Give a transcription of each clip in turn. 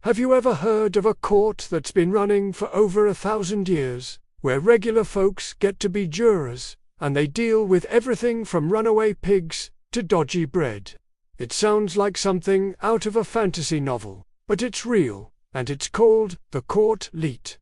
Have you ever heard of a court that's been running for over 1,000 years, where regular folks get to be jurors, and they deal with everything from runaway pigs to dodgy bread? It sounds like something out of a fantasy novel, but it's real, and it's called the Court Leet.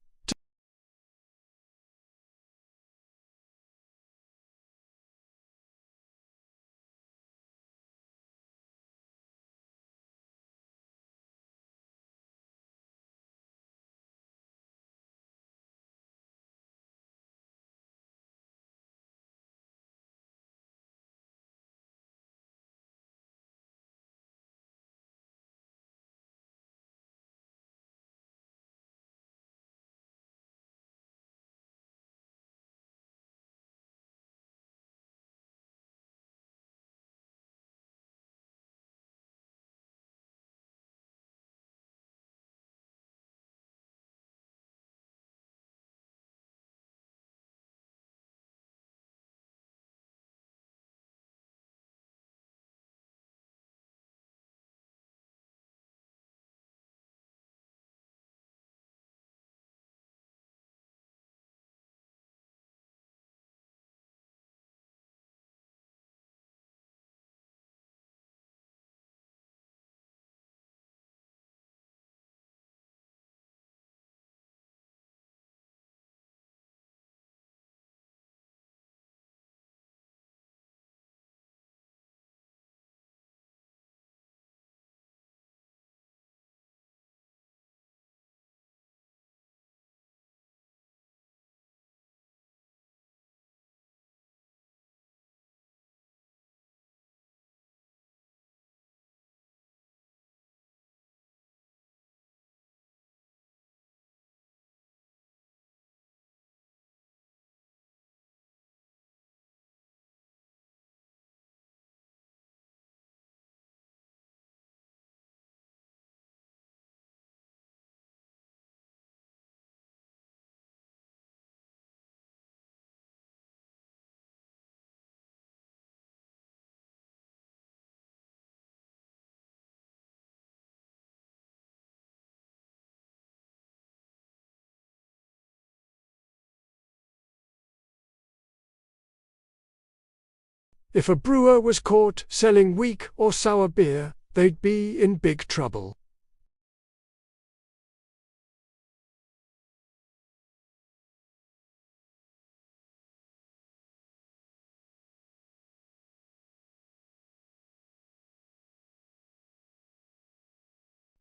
If a brewer was caught selling weak or sour beer, they'd be in big trouble.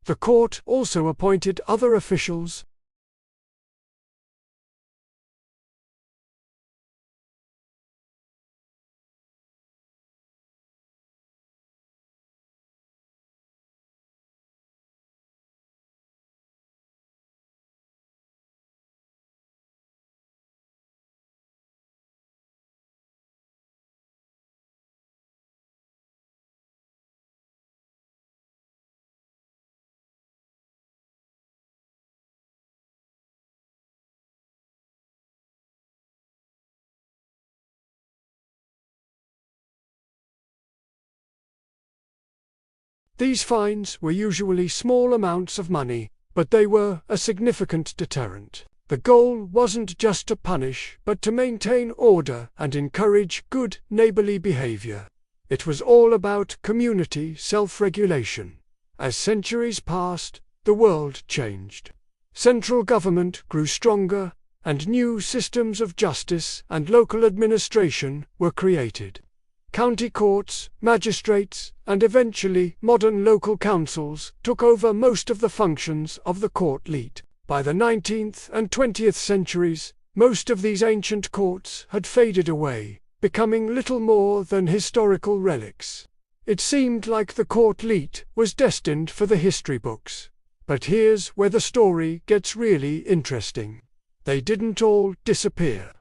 The court also appointed other officials. These fines were usually small amounts of money, but they were a significant deterrent. The goal wasn't just to punish, but to maintain order and encourage good neighborly behavior. It was all about community self-regulation. As centuries passed, the world changed. Central government grew stronger, and new systems of justice and local administration were created. County courts, magistrates, and eventually modern local councils took over most of the functions of the Court Leet. By the 19th and 20th centuries, most of these ancient courts had faded away, becoming little more than historical relics. It seemed like the Court Leet was destined for the history books. But here's where the story gets really interesting. They didn't all disappear.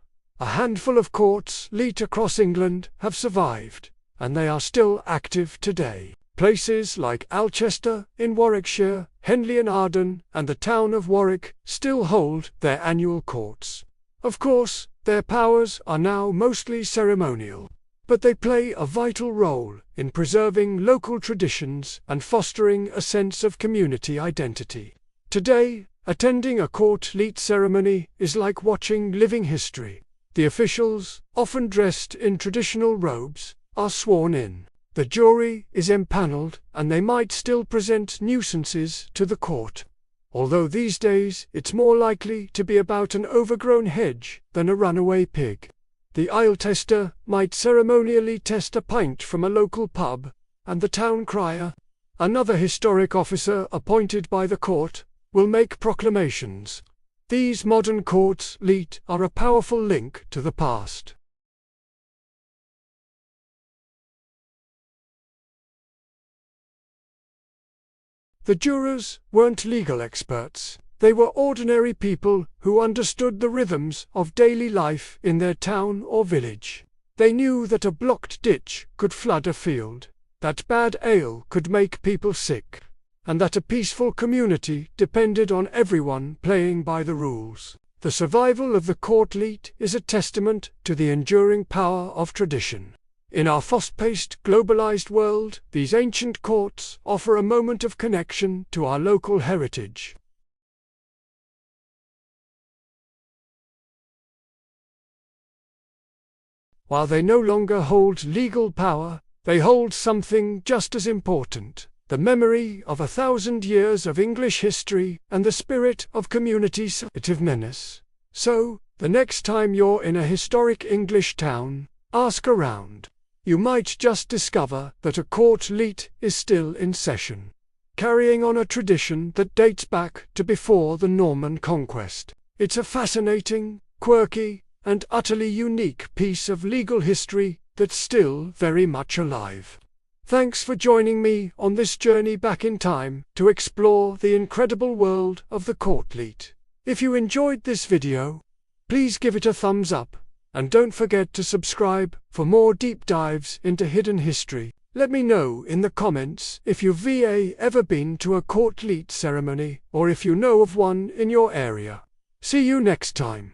A handful of courts leet across England have survived, and they are still active today. Places like Alchester in Warwickshire, Henley in Arden, and the town of Warwick still hold their annual courts. Of course, their powers are now mostly ceremonial, but they play a vital role in preserving local traditions and fostering a sense of community identity. Today, attending a Court Leet ceremony is like watching living history. The officials, often dressed in traditional robes, are sworn in. The jury is empaneled, and they might still present nuisances to the court. Although these days it's more likely to be about an overgrown hedge than a runaway pig. The aisle tester might ceremonially test a pint from a local pub, and the town crier, another historic officer appointed by the court, will make proclamations. These modern Court Leet are a powerful link to the past. The jurors weren't legal experts. They were ordinary people who understood the rhythms of daily life in their town or village. They knew that a blocked ditch could flood a field, that bad ale could make people sick, and that a peaceful community depended on everyone playing by the rules. The survival of the Court Leet is a testament to the enduring power of tradition. In our fast-paced, globalized world, these ancient courts offer a moment of connection to our local heritage. While they no longer hold legal power, they hold something just as important: the memory of 1,000 years of English history and the spirit of community sensitiveness. So, the next time you're in a historic English town, ask around. You might just discover that a Court Leet is still in session, carrying on a tradition that dates back to before the Norman conquest. It's a fascinating, quirky, and utterly unique piece of legal history that's still very much alive. Thanks for joining me on this journey back in time to explore the incredible world of the Court Leet. If you enjoyed this video, please give it a thumbs up, and don't forget to subscribe for more deep dives into hidden history. Let me know in the comments if you've ever been to a Court Leet ceremony, or if you know of one in your area. See you next time.